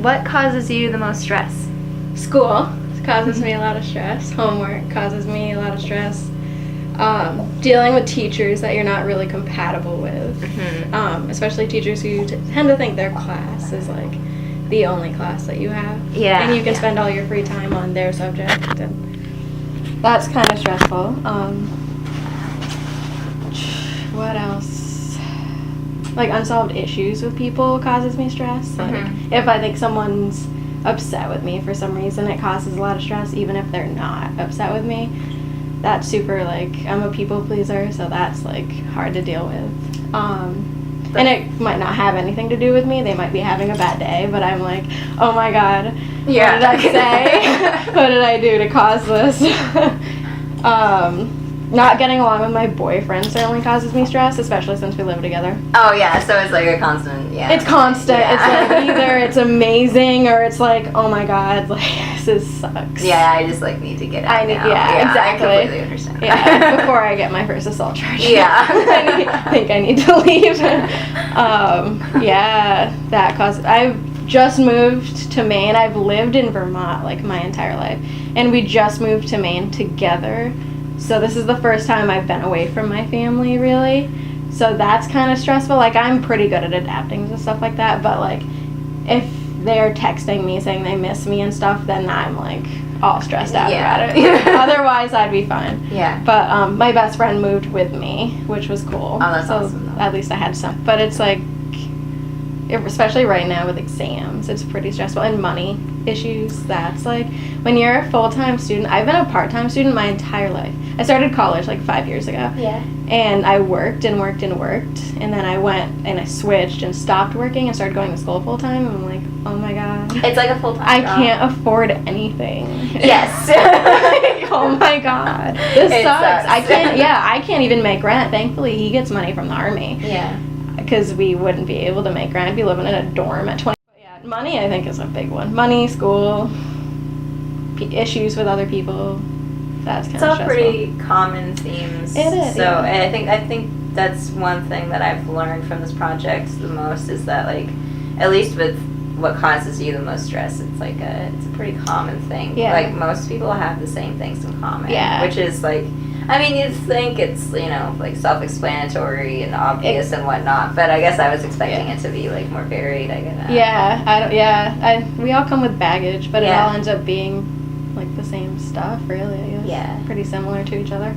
What causes you the most stress? School causes me a lot of stress. Homework causes me a lot of stress. Dealing with teachers that you're not really compatible with. Especially teachers who tend to think their class is like the only class that you have. Yeah. And you can spend all your free time on their subject. And that's kind of stressful. What else? Like unsolved issues with people causes me stress. Like if I think someone's upset with me for some reason, it causes a lot of stress even if they're not upset with me. That's super, like, I'm a people pleaser, so that's like hard to deal with. And it might not have anything to do with me. They might be having a bad day, but I'm like, oh my god, what did I say? What did I do to cause this? Not getting along with my boyfriend certainly causes me stress, especially since we live together. Oh yeah, so it's like a constant, It's constant. Yeah. It's like either it's amazing or it's like, oh my god, like this sucks. Yeah, I just like need to get out now. Yeah, exactly. I completely understand. Yeah, before I get my first assault charge. Yeah. I think I need to leave. Yeah, that causes. I've just moved to Maine. I've lived in Vermont like my entire life, and we just moved to Maine together. So this is the first time I've been away from my family, really. So that's kind of stressful. Like, I'm pretty good at adapting to stuff like that, but like if they're texting me saying they miss me and stuff, then I'm like all stressed out about it. Otherwise, I'd be fine. Yeah. But my best friend moved with me, which was cool. Oh, that's so awesome, though. At least I had some. But it's like, especially right now with exams, it's pretty stressful. And money issues, that's like, when you're a full-time student, I've been a part-time student my entire life. I started college like 5 years ago. Yeah. And I worked and worked and worked. And then I went and I switched and stopped working and started going to school full-time. And I'm like, oh my god. It's like a full-time I job. can't afford anything. Yes. Like, oh my god. This sucks. Sucks. I can't even make rent. Thankfully, he gets money from the Army. Yeah. Because we wouldn't be able to make rent. I'd be living in a dorm at 20. Yeah, money I think is a big one. Money, school, issues with other people. That's kind It's of all stressful. pretty common themes. It is. So Yeah. and I think that's one thing that I've learned from this project the most is that, like, at least with what causes you the most stress, it's like it's a pretty common thing. Yeah. Like, most people have the same things in common. Yeah. Which is like, I mean, you'd think it's, you know, like self-explanatory and obvious and whatnot, but I guess I was expecting it to be like more varied. I guess. Yeah, we all come with baggage, but it Yeah. all ends up being like the same stuff, really. I guess. Yeah. Pretty similar to each other.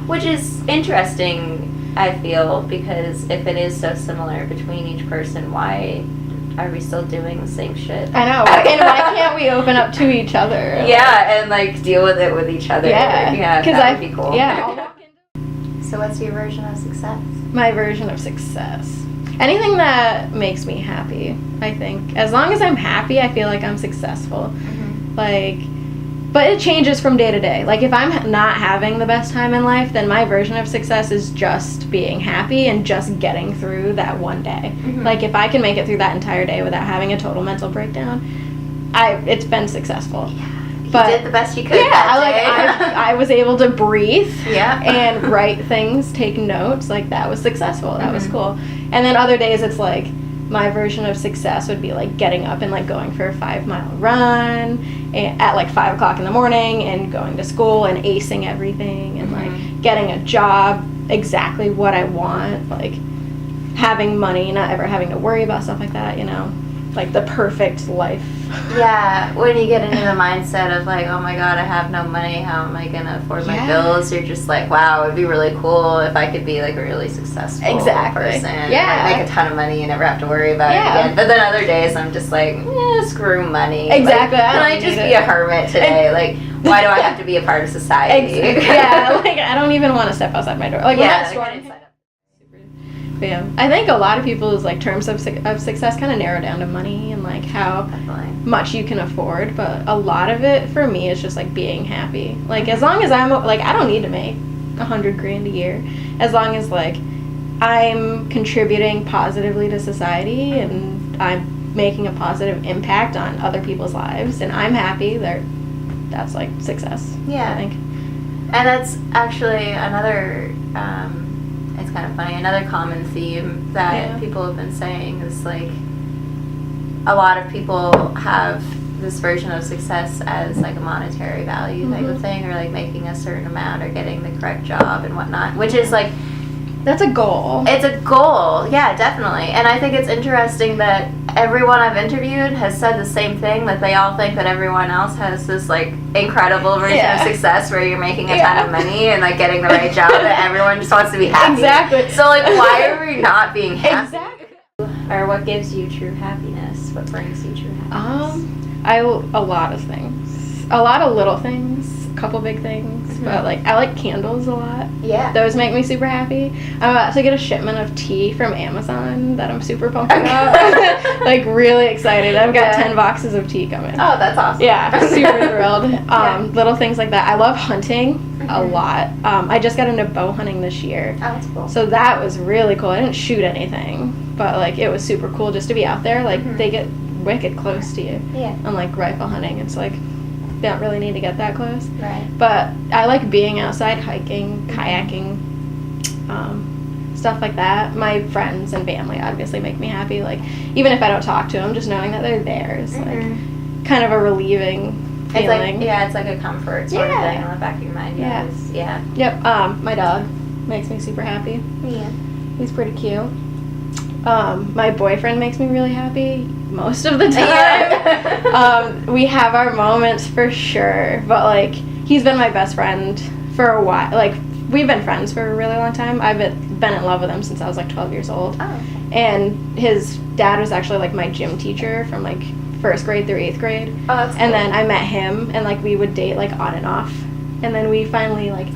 Which is interesting, I feel, because if it is so similar between each person, why are we still doing the same shit? I know. And why can't we open up to each other? Yeah, and like deal with it with each other. Yeah, that would be cool. Yeah. I'll walk into So what's your version of success? my version of success. Anything that makes me happy, I think. As long as I'm happy, I feel like I'm successful. Like, but it changes from day to day. Like, if I'm not having the best time in life, then my version of success is just being happy and just getting through that one day. Like, if I can make it through that entire day without having a total mental breakdown, it's been successful. But you did the best you could. Yeah, that day. I was able to breathe. Yeah. And write things, take notes. Like, that was successful. That was cool. And then other days, it's like, my version of success would be like getting up and like going for a 5-mile run at like 5 o'clock in the morning and going to school and acing everything and like getting a job exactly what I want, like having money, not ever having to worry about stuff like that, you know, like the perfect life. Yeah, when you get into the mindset of like, oh my god, I have no money, how am I gonna afford my bills? You're just like, wow, it'd be really cool if I could be like a really successful person. Yeah. Like, make a ton of money and never have to worry about it again. But then other days I'm just like, screw money. Exactly. Like, can I just be a hermit today? Like, why do I have to be a part of society? Yeah, like I don't even want to step outside my door. Like, yeah, I think a lot of people's like terms of success kind of narrow down to money and like how much you can afford, but a lot of it for me is just like being happy. Like, as long as I'm like, I don't need to make $100,000 a year, as long as like I'm contributing positively to society and I'm making a positive impact on other people's lives and I'm happy, that's like success. Yeah, I think. And that's actually another it's kind of funny, another common theme that people have been saying is like, a lot of people have this version of success as like a monetary value type of thing, or like making a certain amount or getting the correct job and whatnot, which is like, that's a goal. it's a goal, yeah, definitely. And I think it's interesting that everyone I've interviewed has said the same thing, that they all think that everyone else has this like incredible version of success where you're making a ton of money and like getting the right job, that everyone just wants to be happy. Exactly. So like, why are we not being happy? Exactly. Or what gives you true happiness? What brings you true happiness? A lot of things. A lot of little things, a couple big things, but like I like candles a lot. Yeah. Those make me super happy. I'm about to get a shipment of tea from Amazon that I'm super pumped about. Like really excited. I've got 10 boxes of tea coming. Oh, that's awesome. Yeah, super thrilled. Little things like that. I love hunting a lot. I just got into bow hunting this year. Oh, that's cool. So that was really cool. I didn't shoot anything, but like it was super cool just to be out there. Like they get wicked close to you. Yeah. Unlike rifle hunting, it's like they don't really need to get that close. Right. But I like being outside, hiking, kayaking, stuff like that. My friends and family obviously make me happy. Like even if I don't talk to them, just knowing that they're there is like kind of a relieving feeling. It's like a comfort sort of thing on the back of your mind. Yeah. Yep. My dog makes me super happy. Yeah. He's pretty cute. My boyfriend makes me really happy most of the time. We have our moments for sure, but like he's been my best friend for a while. Like we've been friends for a really long time. I've been in love with him since I was like 12 years old. Oh. And his dad was actually like my gym teacher from like 1st grade through 8th grade. Oh, that's cool. And then I met him and like we would date like on and off. And then we finally like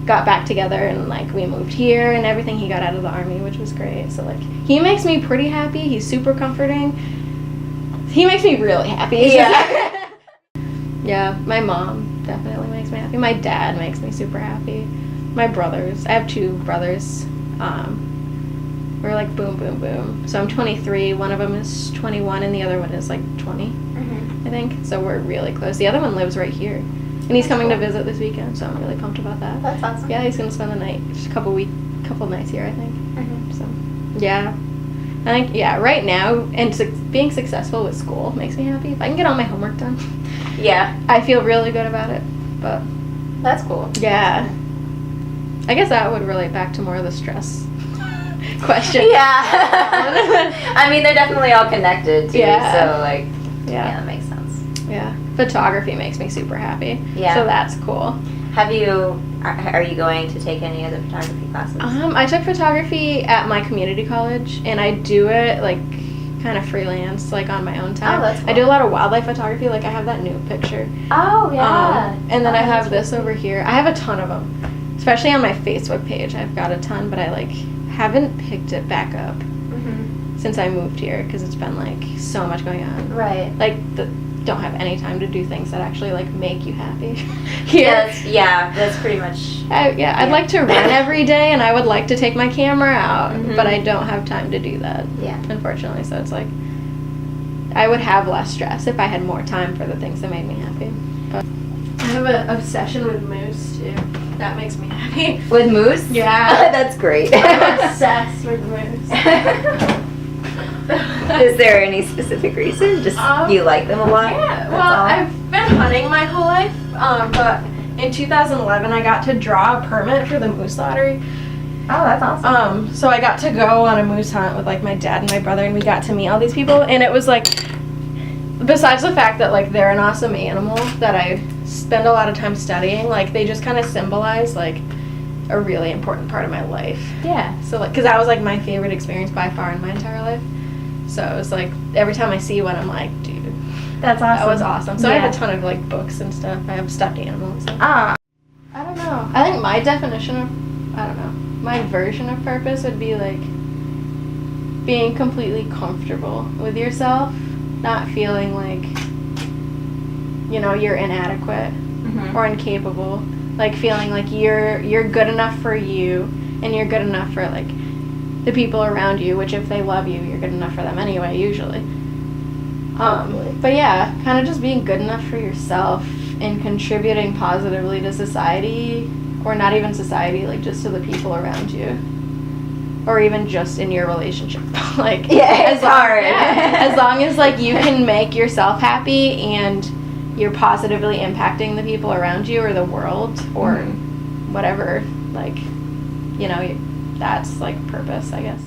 got back together and like we moved here and everything. He got out of the army, which was great. So like he makes me pretty happy. He's super comforting. He makes me really happy. Yeah. Yeah, my mom definitely makes me happy. My dad makes me super happy. My brothers. I have 2 brothers. We're like boom, boom, boom. So I'm 23. One of them is 21 and the other one is like 20, I think. So we're really close. The other one lives right here. And he's coming to visit this weekend, so I'm really pumped about that. That's awesome. Yeah, he's going to spend the night, just a couple nights here, I think. So, yeah. I think, right now, and being successful with school makes me happy. If I can get all my homework done, I feel really good about it. But that's cool. Yeah. I guess that would relate back to more of the stress question. Yeah. I mean, they're definitely all connected, too. Yeah. So, like, yeah, that makes sense. Yeah. Photography makes me super happy. Yeah. So that's cool. Are you going to take any of the photography classes? I took photography at my community college, and I do it, like, kind of freelance, like, on my own time. Oh, that's cool. I do a lot of wildlife photography. Like, I have that new picture. Oh, yeah. And then I have this over here. I have a ton of them, especially on my Facebook page. I've got a ton, but I, like, haven't picked it back up since I moved here, because it's been, like, so much going on. Right. Like, don't have any time to do things that actually like make you happy here. That's pretty much. I'd like to run every day, and I would like to take my camera out, but I don't have time to do that. Yeah. Unfortunately, so it's like I would have less stress if I had more time for the things that made me happy. But I have an obsession with moose too. That makes me happy. With moose? Yeah. That's great. I'm obsessed with moose. Is there any specific reason? Just you like them a lot? Yeah, well, I've been hunting my whole life, but in 2011 I got to draw a permit for the moose lottery. Oh, that's awesome. So I got to go on a moose hunt with like my dad and my brother, and we got to meet all these people, and it was like, besides the fact that like they're an awesome animal that I spend a lot of time studying, like they just kind of symbolize like a really important part of my life. Yeah. So like, because that was like my favorite experience by far in my entire life. So it was like every time I see one, I'm like, dude, that's awesome. That was awesome. So I have a ton of like books and stuff. I have stuffed animals. So. I don't know. I think my definition of, my version of purpose would be like being completely comfortable with yourself, not feeling like, you're inadequate or incapable. Like feeling like you're good enough for you, and you're good enough for like the people around you, which if they love you, you're good enough for them anyway, usually. But yeah, kind of just being good enough for yourself and contributing positively to society, or not even society, like just to the people around you. or even just in your relationship. Like, Yeah, it's hard. As long as, like, you can make yourself happy and you're positively impacting the people around you or the world or whatever, like, you know, that's, like, purpose, I guess.